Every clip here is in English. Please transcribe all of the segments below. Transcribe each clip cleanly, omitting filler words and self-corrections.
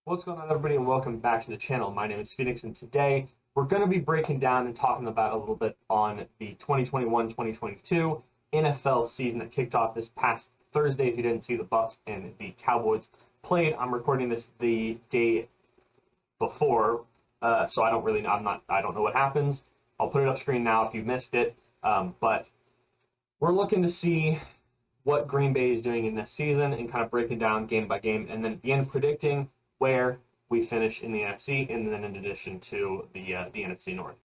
What's going on, everybody, and welcome back to the channel. My name is Phoenix, and today we're going to be breaking down and talking about a little bit on the 2021-2022 NFL season that kicked off this past Thursday. If you didn't see, the Bucs and the Cowboys played. I'm recording this the day before, so I don't really know. I don't know what happens. I'll put it up screen now if you missed it. But we're looking to see what Green Bay is doing in this season and kind of breaking down game by game, and then at the end predicting where we finish in the NFC, and then in addition to the NFC North.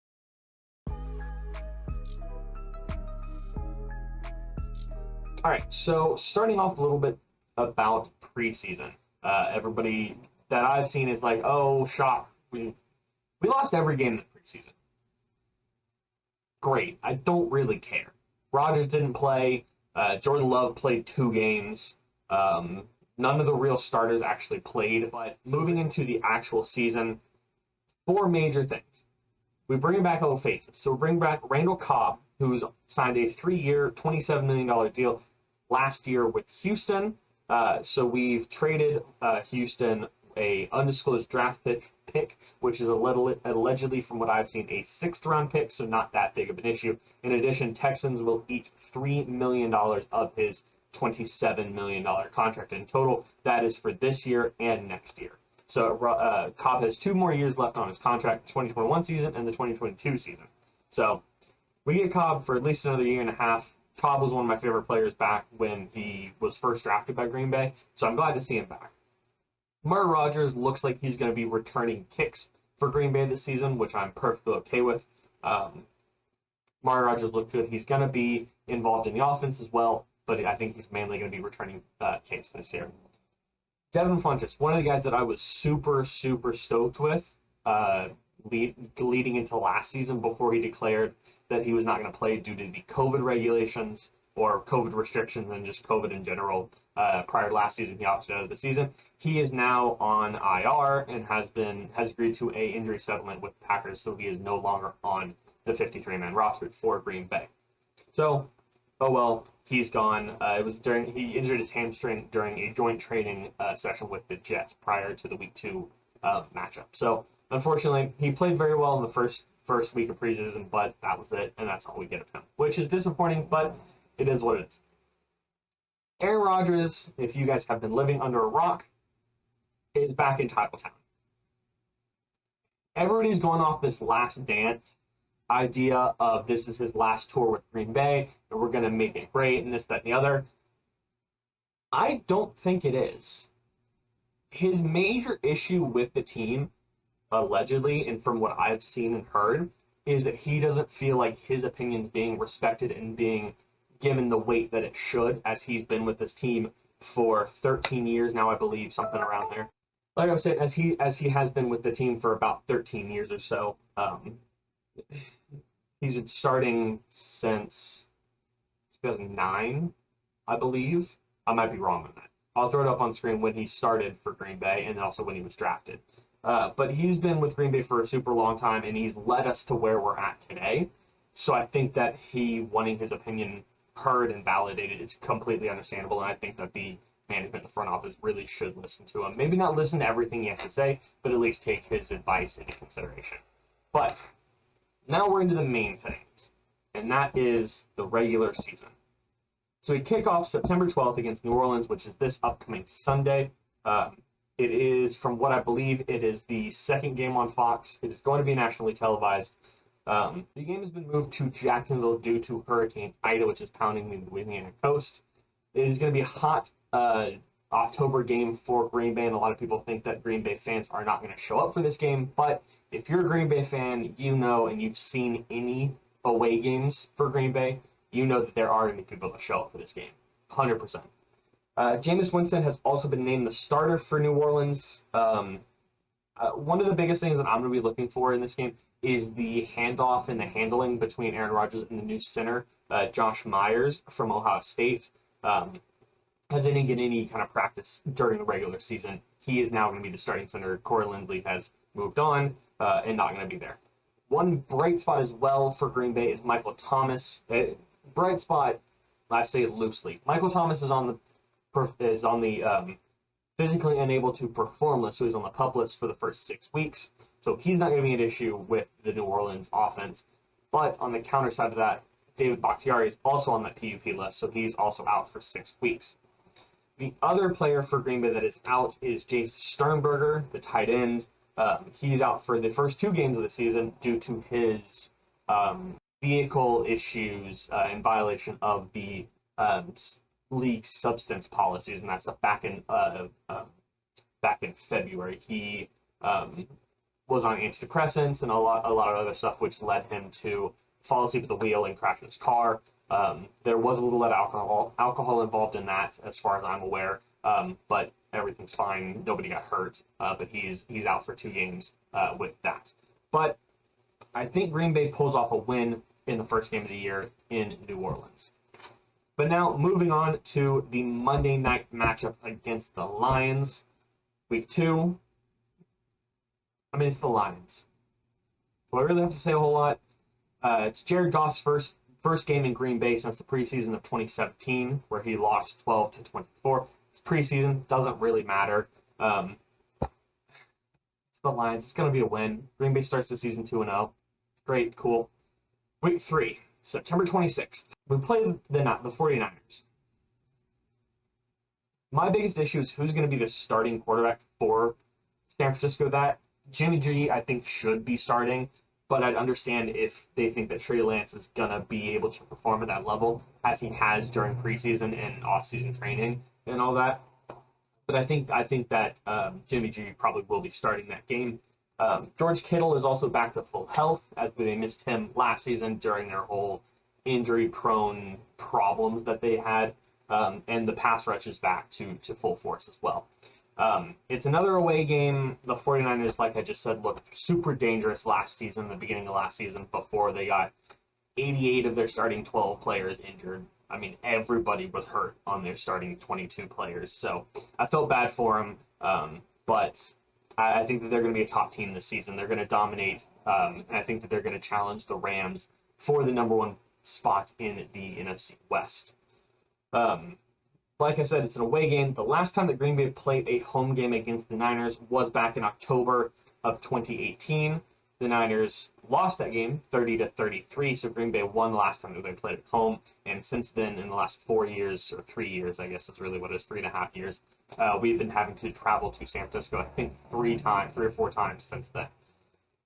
All right, so starting off a little bit about preseason. Everybody that I've seen is like, oh, shock, we lost every game in the preseason. Great, I don't really care. Rodgers didn't play. Jordan Love played 2 games. None of the real starters actually played, but moving into the actual season, 4 major things. We bring back old faces. So we bring back Randall Cobb, who's signed a 3-year, $27 million deal last year with Houston. So we've traded Houston a undisclosed draft pick, which is allegedly, from what I've seen, a 6th-round pick, so not that big of an issue. In addition, Texans will eat $3 million of his $27 million contract in total. That is for this year and next year. So Cobb has 2 more years left on his contract, the 2021 season and the 2022 season. So we get Cobb for at least another year and a half. Cobb was one of my favorite players back when he was first drafted by Green Bay, so I'm glad to see him back. Amari Rodgers looks like he's going to be returning kicks for Green Bay this season, which I'm perfectly okay with. Amari Rodgers looked good. He's going to be involved in the offense as well, but I think he's mainly going to be returning kicks this year. Devin Funchess, one of the guys that I was super stoked with leading into last season before he declared that he was not going to play due to the COVID regulations or COVID restrictions and just COVID in general. Prior to last season, he opted out of the season. He is now on IR and has agreed to a injury settlement with the Packers, so he is no longer on the 53-man roster for Green Bay. So, oh well, he's gone. He injured his hamstring during a joint training session with the Jets prior to the Week 2 matchup. So, unfortunately, he played very well in the first week of preseason, but that was it, and that's all we get of him, which is disappointing, but it is what it is. Aaron Rodgers, if you guys have been living under a rock, is back in Titletown. Everybody's going off this last dance idea of this is his last tour with Green Bay, and we're going to make it great, and this, that, and the other. I don't think it is. His major issue with the team, allegedly, and from what I've seen and heard, is that he doesn't feel like his opinion's being respected and being given the weight that it should, as he's been with this team for 13 years now, I believe, something around there. Like I was saying, as he has been with the team for about 13 years or so. He's been starting since 2009, I believe. I might be wrong on that. I'll throw it up on screen when he started for Green Bay and also when he was drafted. But he's been with Green Bay for a super long time, and he's led us to where we're at today. So I think that he wanting his opinion heard and validated is completely understandable, and I think that the management in the front office really should listen to him. Maybe not listen to everything he has to say, but at least take his advice into consideration. But now we're into the main things, and that is the regular season. So we kick off September 12th against New Orleans, which is this upcoming Sunday. It is, from what I believe, it is the second game on Fox. It is going to be nationally televised. The game has been moved to Jacksonville due to Hurricane Ida, which is pounding the Louisiana coast. It is going to be a hot October game for Green Bay, and a lot of people think that Green Bay fans are not going to show up for this game. But if you're a Green Bay fan, you know, and you've seen any away games for Green Bay, you know that there are going to be people that show up for this game, 100%. Jameis Winston has also been named the starter for New Orleans. One of the biggest things that I'm going to be looking for in this game is the handoff and the handling between Aaron Rodgers and the new center, Josh Myers from Ohio State. As they didn't get any kind of practice during the regular season, he is now going to be the starting center. Corey Linsley has moved on and not going to be there. One bright spot as well for Green Bay is Michael Thomas. Bright spot, I say it loosely. Michael Thomas is on the physically unable to perform list, so he's on the PUP list for the first 6 weeks. So he's not going to be an issue with the New Orleans offense. But on the counter side of that, David Bakhtiari is also on that PUP list, so he's also out for 6 weeks. The other player for Green Bay that is out is Jace Sternberger, the tight end. He's out for the first 2 games of the season due to his vehicle issues in violation of the league substance policies, and that's back in February. He was on antidepressants and a lot of other stuff, which led him to fall asleep at the wheel and crash his car. There was a little bit of alcohol involved in that, as far as I'm aware, but everything's fine. Nobody got hurt, but he's out for 2 games with that. But I think Green Bay pulls off a win in the first game of the year in New Orleans. But now moving on to the Monday night matchup against the Lions, week 2. I mean, it's the Lions. Do I really have to say a whole lot? It's Jared Goff's first game in Green Bay since the preseason of 2017, where he lost 12-24. It's preseason, doesn't really matter. It's the Lions. It's going to be a win. Green Bay starts the season 2-0. Great, cool. Week 3, September 26th. We play the 49ers. My biggest issue is who's going to be the starting quarterback for San Francisco. That Jimmy G, I think, should be starting, but I'd understand if they think that Trey Lance is going to be able to perform at that level as he has during preseason and off-season training and all that. But I think that Jimmy G probably will be starting that game. George Kittle is also back to full health, as they missed him last season during their whole injury-prone problems that they had, and the pass rush is back to full force as well. It's another away game. The 49ers, like I just said, looked super dangerous last season, the beginning of last season, before they got 88 of their starting 12 players injured. I mean, everybody was hurt on their starting 22 players. So I felt bad for them, but I think that they're going to be a top team this season. They're going to dominate, and I think that they're going to challenge the Rams for the number 1 spot in the NFC West. Like I said, it's an away game. The last time that Green Bay played a home game against the Niners was back in October of 2018. The Niners lost that game 30-33, so Green Bay won the last time that they played at home. And since then, in the last 4 years, or 3 years, I guess is really what it is, 3.5 years, we've been having to travel to San Francisco, I think 3 or 4 times since then.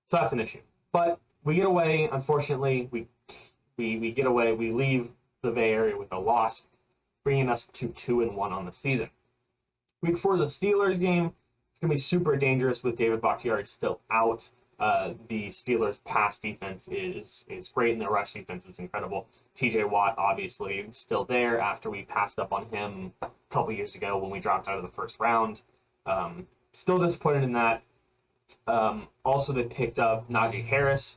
So that's an issue. But we get away, unfortunately, we get away, we leave the Bay Area with a loss, bringing us to 2-1 on the season. Week 4 is a Steelers game. It's going to be super dangerous with David Bakhtiari still out. The Steelers' pass defense is great, and their rush defense is incredible. TJ Watt, obviously, still there after we passed up on him a couple years ago when we dropped out of the first round. Still disappointed in that. Also, they picked up Najee Harris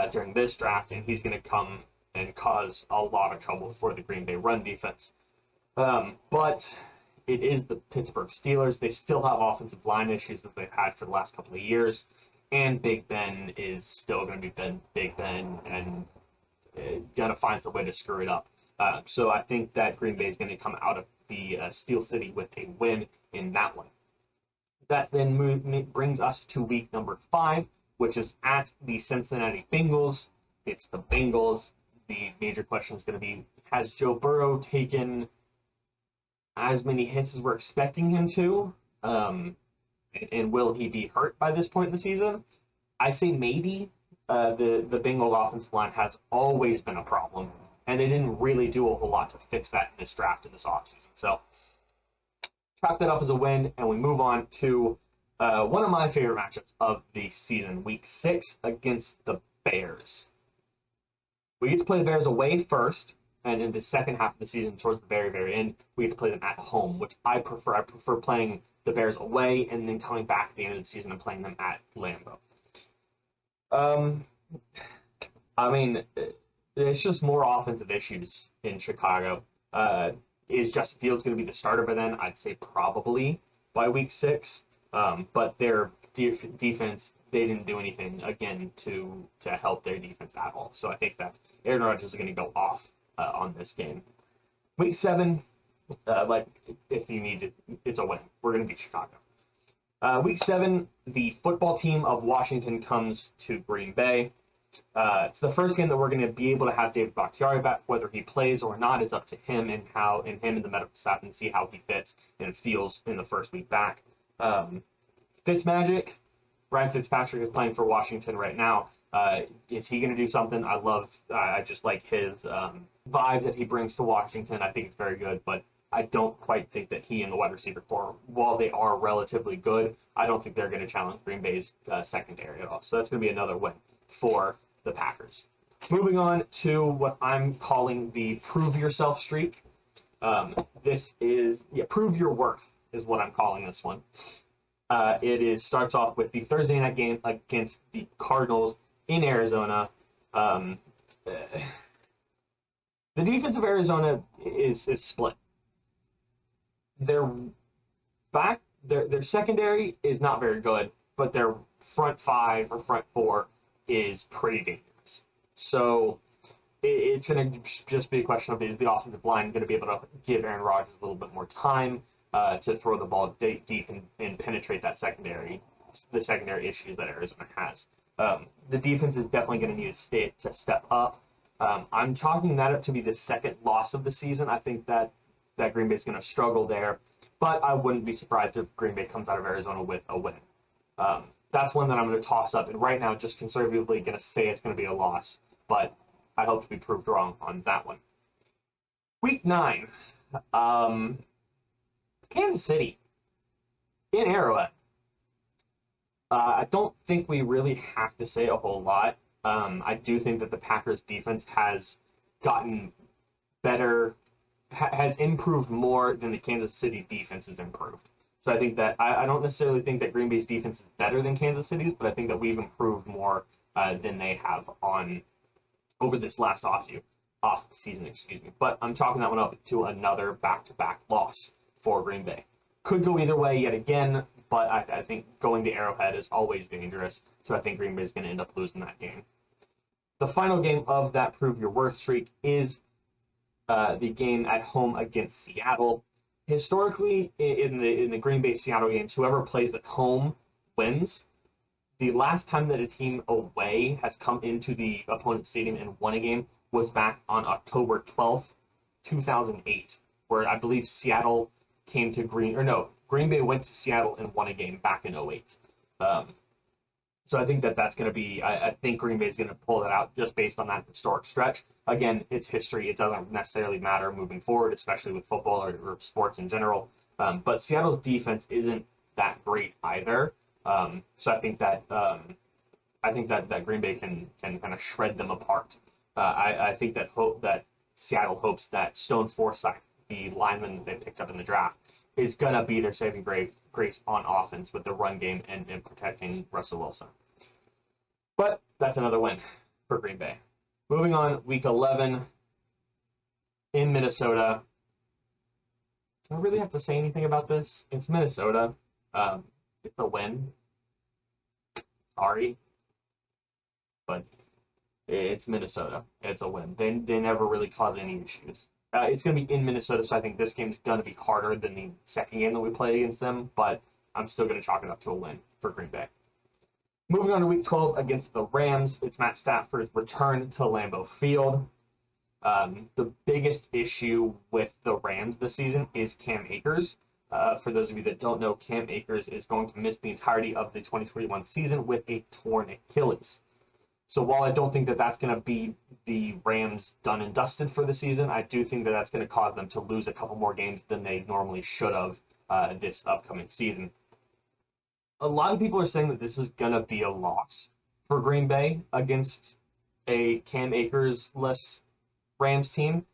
during this draft, and he's going to come and cause a lot of trouble for the Green Bay run defense. But it is the Pittsburgh Steelers. They still have offensive line issues that they've had for the last couple of years. And Big Ben is still going to be Big Ben and going to find some way to screw it up. So I think that Green Bay is going to come out of the Steel City with a win in that one. That then brings us to week number 5, which is at the Cincinnati Bengals. It's the Bengals. The major question is going to be, has Joe Burrow taken as many hits as we're expecting him to? And will he be hurt by this point in the season? I say maybe. The Bengals offensive line has always been a problem, and they didn't really do a whole lot to fix that in this draft in this offseason. So chalk that up as a win, and we move on to one of my favorite matchups of the season, Week 6 against the Bears. We get to play the Bears away first, and in the second half of the season, towards the very, very end, we get to play them at home, which I prefer. I prefer playing the Bears away and then coming back at the end of the season and playing them at Lambeau. I mean, it's just more offensive issues in Chicago. Is Justin Fields going to be the starter by then? I'd say probably by week 6. But their defense, they didn't do anything, again, to help their defense at all. So I think that Aaron Rodgers is going to go off on this game. Week 7, Like if you need to, it's a win. We're going to beat Chicago. Week 7, the football team of Washington comes to Green Bay. It's the first game that we're going to be able to have David Bakhtiari back. Whether he plays or not is up to him and him and the medical staff, and see how he fits and feels in the first week back. Fitzmagic, Ryan Fitzpatrick is playing for Washington right now. Is he going to do something? I just like his vibe that he brings to Washington. I think it's very good, but I don't quite think that he and the wide receiver core, while they are relatively good, I don't think they're going to challenge Green Bay's secondary at all. So that's going to be another win for the Packers. Moving on to what I'm calling the prove yourself streak. This is, prove your worth is what I'm calling this one. Starts off with the Thursday night game against the Cardinals in Arizona. The defense of Arizona is split. Their secondary is not very good, but their front 5 or front 4 is pretty dangerous. So it's going to just be a question of, is the offensive line going to be able to give Aaron Rodgers a little bit more time to throw the ball deep and penetrate the secondary issues that Arizona has. The defense is definitely going to need to step up. I'm chalking that up to be the second loss of the season. I think that Green Bay is going to struggle there, but I wouldn't be surprised if Green Bay comes out of Arizona with a win. That's one that I'm going to toss up, and right now, just conservatively going to say it's going to be a loss, but I hope to be proved wrong on that one. Week 9, Kansas City in Arrowhead. I don't think we really have to say a whole lot. I do think that the Packers defense has gotten better, has improved more than the Kansas City defense has improved. So I think that I don't necessarily think that Green Bay's defense is better than Kansas City's, but I think that we've improved more than they have over this last off season, excuse me. But I'm chalking that one up to another back-to-back loss for Green Bay. Could go either way yet again, but I think going to Arrowhead is always dangerous, so I think Green Bay is going to end up losing that game. The final game of that prove your worth streak is the game at home against Seattle. Historically, in the Green Bay Seattle games, whoever plays at home wins. The last time that a team away has come into the opponent's stadium and won a game was back on October 12th, 2008, where I believe Seattle came to Green Bay went to Seattle and won a game back in 2008. So I think that's going to be, I think Green Bay is going to pull that out just based on that historic stretch. Again, it's history. It doesn't necessarily matter moving forward, especially with football or sports in general. But Seattle's defense isn't that great either. So I think that Green Bay can kind of shred them apart. I think that Seattle hopes that Stone Forsythe, the lineman they picked up in the draft, is going to be their saving grace on offense with the run game and protecting Russell Wilson. But that's another win for Green Bay. Moving on, week 11 in Minnesota. Do I really have to say anything about this? It's Minnesota. It's a win. Sorry. But it's Minnesota. It's a win. They never really cause any issues. It's going to be in Minnesota, so I think this game is going to be harder than the second game that we played against them, but I'm still going to chalk it up to a win for Green Bay. Moving on to week 12 against the Rams, it's Matt Stafford's return to Lambeau Field. The biggest issue with the Rams this season is Cam Akers. For those of you that don't know, Cam Akers is going to miss the entirety of the 2021 season with a torn Achilles. So while I don't think that that's going to be the Rams done and dusted for the season, I do think that that's going to cause them to lose a couple more games than they normally should have this upcoming season. A lot of people are saying that this is going to be a loss for Green Bay against a Cam Akers-less Rams team.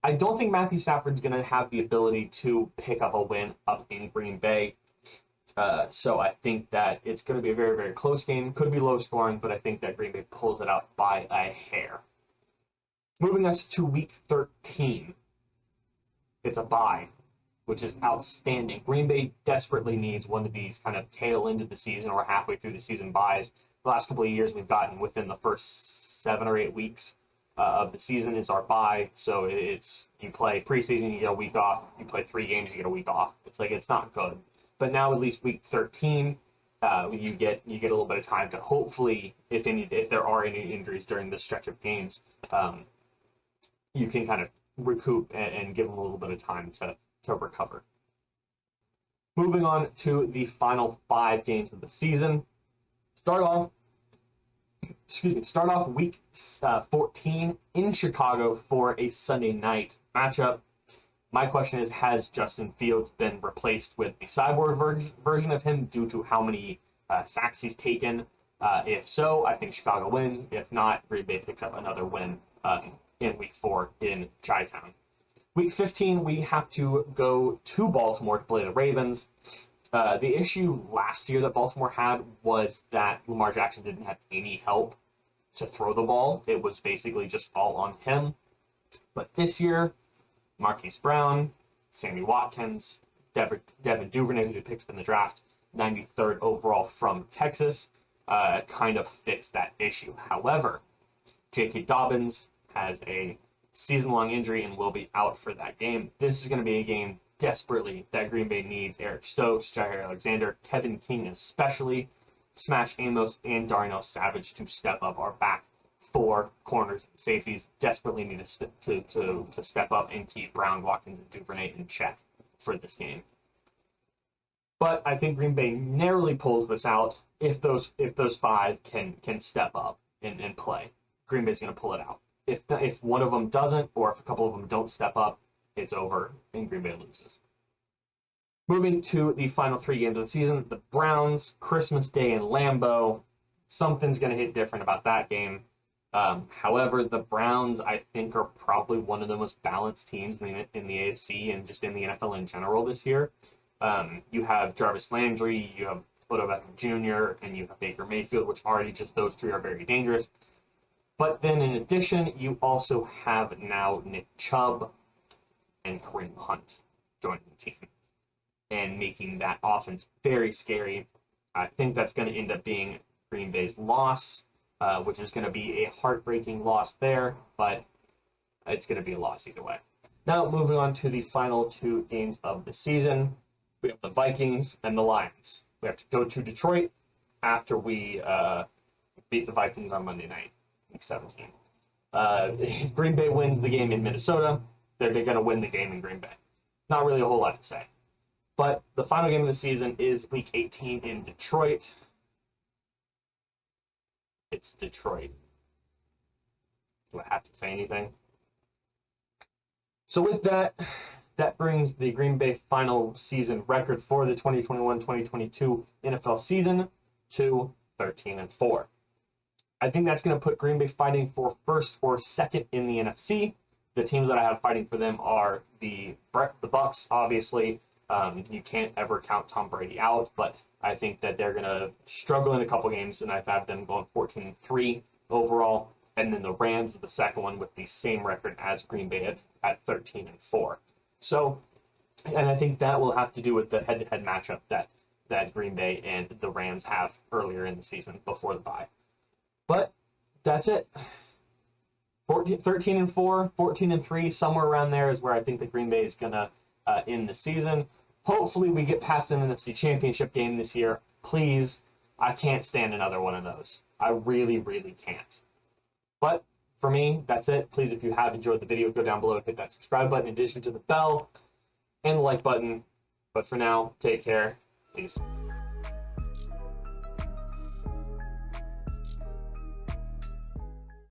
I don't think Matthew Stafford's going to have the ability to pick up a win up in Green Bay. So I think that it's going to be a very, very close game. Could be low scoring, but I think that Green Bay pulls it out by a hair. Moving us to week 13. It's a bye, which is outstanding. Green Bay desperately needs one of these kind of tail end of the season or halfway through the season buys. The last couple of years we've gotten within the first 7 or 8 weeks. of the season is our bye. So it's you play preseason, you get a week off. You play 3 games, you get a week off. It's like it's not good. But now at least week 13, you get a little bit of time to hopefully, if there are any injuries during this stretch of games, you can kind of recoup and give them a little bit of time to recover. Moving on to the final 5 games of the season. Start off week 14 in Chicago for a Sunday night matchup. My question is, has Justin Fields been replaced with the cyborg version of him due to how many sacks he's taken? If so, I think Chicago wins. If not, Green Bay picks up another win in week 4 in Chi-Town. Week 15, we have to go to Baltimore to play the Ravens. The issue last year that Baltimore had was that Lamar Jackson didn't have any help to throw the ball. It was basically just all on him. But this year, Marquise Brown, Sammy Watkins, Devin Duvernay, who picked up in the draft, 93rd overall from Texas, kind of fixed that issue. However, J.K. Dobbins has a season-long injury and will be out for that game. This is going to be a game desperately that Green Bay needs Eric Stokes, Jaire Alexander, Kevin King especially, Smash Amos, and Darnell Savage to step up. Our back 4 corners and safeties desperately need to step up and keep Brown, Watkins, and Duvernay in check for this game. But I think Green Bay narrowly pulls this out if those 5 can step up and play. Green Bay's going to pull it out. If one of them doesn't, or if a couple of them don't step up, it's over and Green Bay loses. Moving to the final 3 games of the season, the Browns, Christmas Day in Lambeau. Something's going to hit different about that game. However, the Browns, I think, are probably one of the most balanced teams in the AFC and just in the NFL in general this year. You have Jarvis Landry, you have Odell Beckham Jr., and you have Baker Mayfield, which already just those 3 are very dangerous. But then in addition, you also have now Nick Chubb and Kareem Hunt joining the team and making that offense very scary. I think that's going to end up being Green Bay's loss, which is going to be a heartbreaking loss there, but it's going to be a loss either way. Now, moving on to the final 2 games of the season, we have the Vikings and the Lions. We have to go to Detroit after we beat the Vikings on Monday night, week 17. If Green Bay wins the game in Minnesota, they're going to win the game in Green Bay. Not really a whole lot to say. But the final game of the season is week 18 in Detroit. It's Detroit. Do I have to say anything? So with that, that brings the Green Bay final season record for the 2021-2022 NFL season to 13-4. I think that's going to put Green Bay fighting for first or second in the NFC. The teams that I have fighting for them are the Bucs, obviously. You can't ever count Tom Brady out, but I think that they're going to struggle in a couple games, and I've had them going 14-3 overall. And then the Rams are the second one with the same record as Green Bay at 13-4. So, and I think that will have to do with the head-to-head matchup that Green Bay and the Rams have earlier in the season before the bye. But that's it. 13-4, 14-3, somewhere around there is where I think that Green Bay is going to end the season. Hopefully we get past an NFC Championship game this year. Please, I can't stand another one of those. I really, really can't. But for me, that's it. Please, if you have enjoyed the video, go down below and hit that subscribe button in addition to the bell and the like button. But for now, take care. Peace.